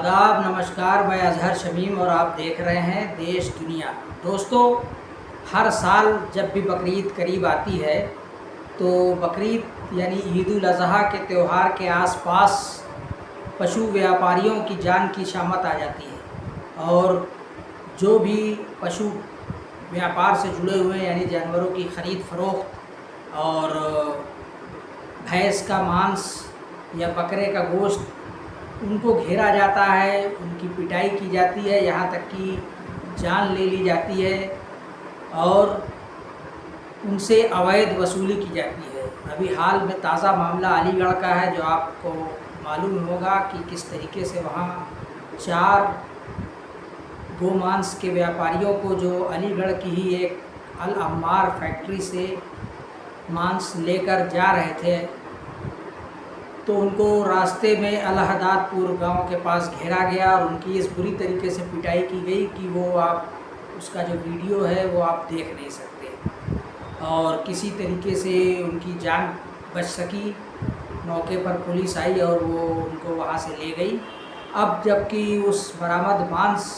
आदाब, नमस्कार। मैं अजहर शमीम और आप देख रहे हैं देश दुनिया। दोस्तों, हर साल जब भी बकरीद करीब आती है तो बकरीद यानी ईद उल अज़हा के त्यौहार के आसपास पशु व्यापारियों की जान की शामत आ जाती है और जो भी पशु व्यापार से जुड़े हुए यानी जानवरों की ख़रीद फ़रोख्त और भैंस का मांस या बकरे का गोश्त उनको घेरा जाता है, उनकी पिटाई की जाती है, यहाँ तक कि जान ले ली जाती है और उनसे अवैध वसूली की जाती है। अभी हाल में ताज़ा मामला अलीगढ़ का है, जो आपको मालूम होगा कि किस तरीके से वहाँ 4 गोमांस के व्यापारियों को, जो अलीगढ़ की ही एक अल अम्मार फैक्ट्री से मांस लेकर जा रहे थे, तो उनको रास्ते में अलहदादपुर गांव के पास घेरा गया और उनकी इस बुरी तरीके से पिटाई की गई कि वो आप उसका जो वीडियो है वो आप देख नहीं सकते और किसी तरीके से उनकी जान बच सकी। मौके पर पुलिस आई और वो उनको वहां से ले गई। अब जबकि उस बरामद मांस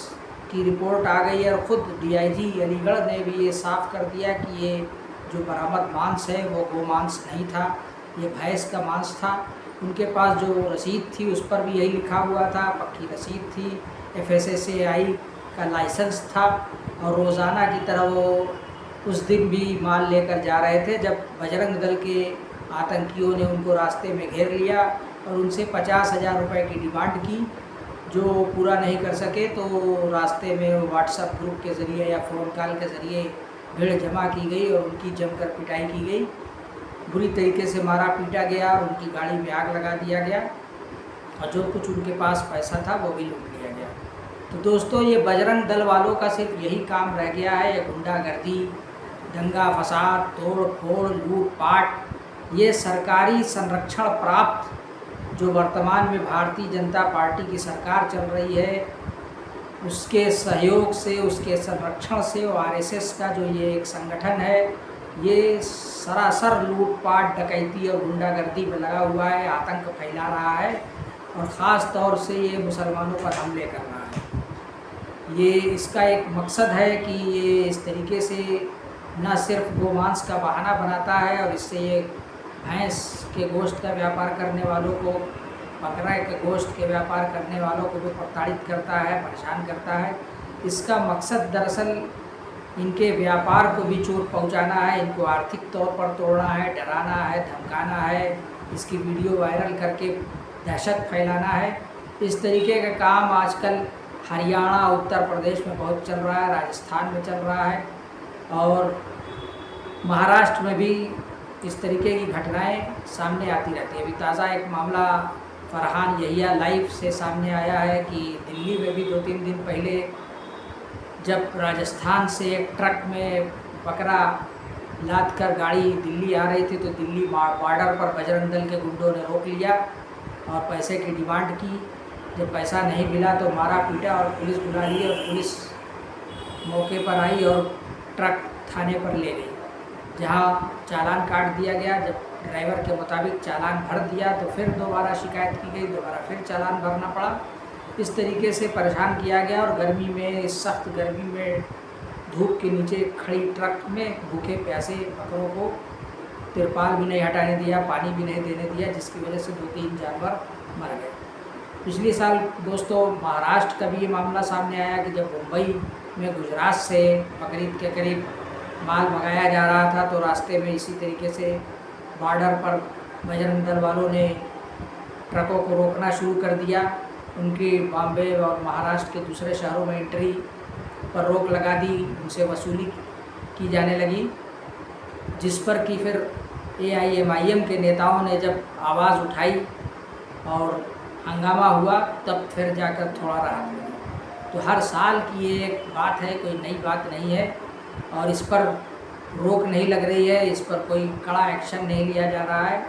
की रिपोर्ट आ गई और ख़ुद डीआईजी अलीगढ़ ने भी ये साफ़ कर दिया कि ये जो बरामद मांस है वो गोमांस नहीं था, ये भैंस का मांस था। उनके पास जो रसीद थी उस पर भी यही लिखा हुआ था, पक्की रसीद थी, FSSAI का लाइसेंस था और रोज़ाना की तरह वो उस दिन भी माल लेकर जा रहे थे जब बजरंग दल के आतंकियों ने उनको रास्ते में घेर लिया और उनसे 50,000 रुपये की डिमांड की, जो पूरा नहीं कर सके तो रास्ते में व्हाट्सएप ग्रुप के ज़रिए या फ़ोन कॉल के ज़रिए भीड़ जमा की गई और उनकी जमकर पिटाई की गई। बुरी तरीके से मारा पीटा गया और उनकी गाड़ी में आग लगा दिया गया और जो कुछ उनके पास पैसा था वो भी लूट लिया गया। तो दोस्तों, ये बजरंग दल वालों का सिर्फ यही काम रह गया है, ये गुंडागर्दी, दंगा फसाद, तोड़ फोड़, लूट पाट। ये सरकारी संरक्षण प्राप्त जो वर्तमान में भारतीय जनता पार्टी की सरकार चल रही है, उसके सहयोग से, उसके संरक्षण से RSS का जो ये एक संगठन है, ये सरासर लूटपाट, डकैती और गुंडागर्दी में लगा हुआ है, आतंक फैला रहा है और ख़ास तौर से ये मुसलमानों पर हमले कर रहा है। ये इसका एक मकसद है कि ये इस तरीके से न सिर्फ गोमांस का बहाना बनाता है और इससे ये भैंस के गोश्त का व्यापार करने वालों को, बकरा के गोश्त के व्यापार करने वालों को भी प्रताड़ित करता है, परेशान करता है। इसका मकसद दरअसल इनके व्यापार को भी चोट पहुंचाना है, इनको आर्थिक तौर पर तोड़ना है, डराना है, धमकाना है, इसकी वीडियो वायरल करके दहशत फैलाना है। इस तरीके का काम आजकल हरियाणा, उत्तर प्रदेश में बहुत चल रहा है, राजस्थान में चल रहा है और महाराष्ट्र में भी इस तरीके की घटनाएं सामने आती रहती है। अभी ताज़ा एक मामला फरहान यहिया लाइव से सामने आया है कि दिल्ली में भी 2-3 दिन पहले जब राजस्थान से एक ट्रक में बकरा लाद कर गाड़ी दिल्ली आ रही थी तो दिल्ली बॉर्डर पर बजरंग दल के गुंडों ने रोक लिया और पैसे की डिमांड की। जब पैसा नहीं मिला तो मारा पीटा और पुलिस बुला ली और पुलिस मौके पर आई और ट्रक थाने पर ले गई, जहां चालान काट दिया गया। जब ड्राइवर के मुताबिक चालान भर दिया तो फिर दोबारा शिकायत की गई, दोबारा फिर चालान भरना पड़ा। इस तरीके से परेशान किया गया और गर्मी में, इस सख्त गर्मी में धूप के नीचे खड़ी ट्रक में भूखे प्यासे बकरों को तिरपाल भी नहीं हटाने दिया, पानी भी नहीं देने दिया, जिसकी वजह से 2-3 जानवर मर गए। पिछले साल दोस्तों महाराष्ट्र का भी ये मामला सामने आया कि जब मुंबई में गुजरात से बकरीद के करीब माल मंगाया जा रहा था तो रास्ते में इसी तरीके से बॉर्डर पर बजरंग दल वालों ने ट्रकों को रोकना शुरू कर दिया। उनकी बॉम्बे और महाराष्ट्र के दूसरे शहरों में एंट्री पर रोक लगा दी, उनसे वसूली की जाने लगी, जिस पर कि फिर AIMIM के नेताओं ने जब आवाज़ उठाई और हंगामा हुआ तब फिर जाकर थोड़ा राहत मिली। तो हर साल की ये एक बात है, कोई नई बात नहीं है और इस पर रोक नहीं लग रही है, इस पर कोई कड़ा एक्शन नहीं लिया जा रहा है,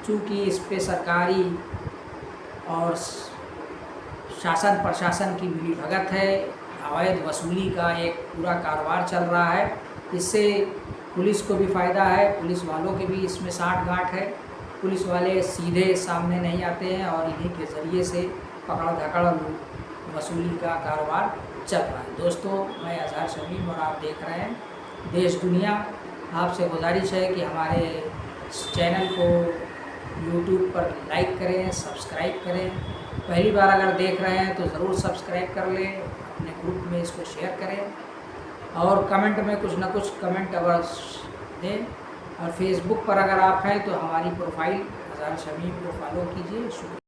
चूँकि इस पे सरकारी और शासन प्रशासन की मिलीभगत है, अवैध वसूली का एक पूरा कारोबार चल रहा है। इससे पुलिस को भी फ़ायदा है, पुलिस वालों के भी इसमें साठ गांठ है। पुलिस वाले सीधे सामने नहीं आते हैं और इन्हीं के ज़रिए से पकड़ धकड़ वसूली का कारोबार चल रहा है। दोस्तों, मैं अजहर शमीम और आप देख रहे हैं देश दुनिया। आपसे गुजारिश है कि हमारे चैनल को यूट्यूब पर लाइक करें, सब्सक्राइब करें। पहली बार अगर देख रहे हैं तो ज़रूर सब्सक्राइब कर लें, अपने ग्रुप में इसको शेयर करें और कमेंट में कुछ ना कुछ कमेंट अवश्य दें। और फेसबुक पर अगर आप हैं तो हमारी प्रोफाइल अजहर शमीम को फॉलो कीजिए। शुक्रिया।